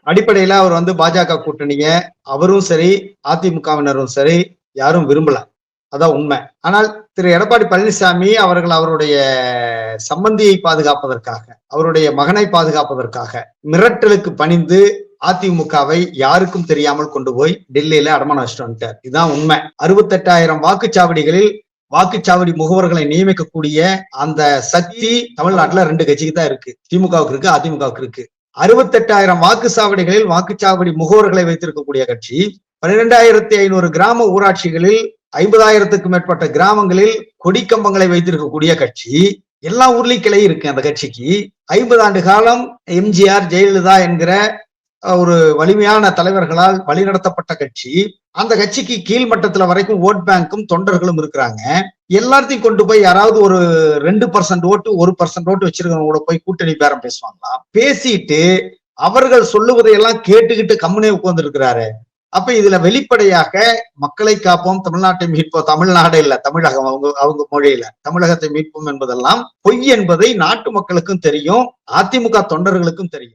அடிப்படையில அவர் வந்து பாஜக கூட்டணிய அவரும் சரி, அதிமுகவினரும் சரி யாரும் விரும்பல. அதான் உண்மை. ஆனால் திரு எடப்பாடி பழனிசாமி அவர்கள் அவருடைய சம்பந்தியை பாதுகாப்பதற்காக, அவருடைய மகனை பாதுகாப்பதற்காக மிரட்டலுக்கு பணிந்து அதிமுகவை யாருக்கும் தெரியாமல் கொண்டு போய் டெல்லியில அடமானம் வச்சுட்டு வந்துட்டார். இதுதான் உண்மை. 68,000 வாக்குச்சாவடிகளில் வாக்குச்சாவடி முகவர்களை நியமிக்கக்கூடிய அந்த சக்தி தமிழ்நாட்டுல 2 கட்சிக்கு தான் இருக்கு. திமுகவுக்கு இருக்கு, அதிமுகவுக்கு இருக்கு. 68,000 வாக்குச்சாவடிகளில் வாக்குச்சாவடி முகவர்களை வைத்திருக்கக்கூடிய கட்சி 12,500 கிராம ஊராட்சிகளில் 50,000க்கும் மேற்பட்ட கிராமங்களில் கொடிக்கம்பங்களை வைத்திருக்கக்கூடிய கட்சி. எல்லா ஊர்லயும் கிளை இருக்கு அந்த கட்சிக்கு. 50 ஆண்டு காலம் எம்ஜிஆர், ஜெயலலிதா என்கிற ஒரு வலிமையான தலைவர்களால் வழிநடத்தப்பட்ட கட்சி. அந்த கட்சிக்கு கீழ்மட்டத்துல வரைக்கும் ஓட் பேங்க்கும் தொண்டர்களும் இருக்கிறாங்க. எல்லாத்தையும் கொண்டு போய் யாராவது ஒரு 2% ஓட்டு 1% ஓட்டு வச்சிருக்கவங்க கூட போய் கூட்டணி பேரம் பேசுவாங்களா? பேசிட்டு அவர்கள் சொல்லுவதையெல்லாம் கேட்டுக்கிட்டு கம்முனே உட்கார்ந்து இருக்கிறாரு. அப்ப இதுல வெளிப்படையாக மக்களை காப்போம், தமிழ்நாட்டை மீட்போம், தமிழ்நாடு இல்ல தமிழகம், அவங்க மொழியில தமிழகத்தை மீட்போம் என்பதெல்லாம் பொய் என்பதை நாட்டு மக்களுக்கும் தெரியும், அதிமுக தொண்டர்களுக்கும் தெரியும்.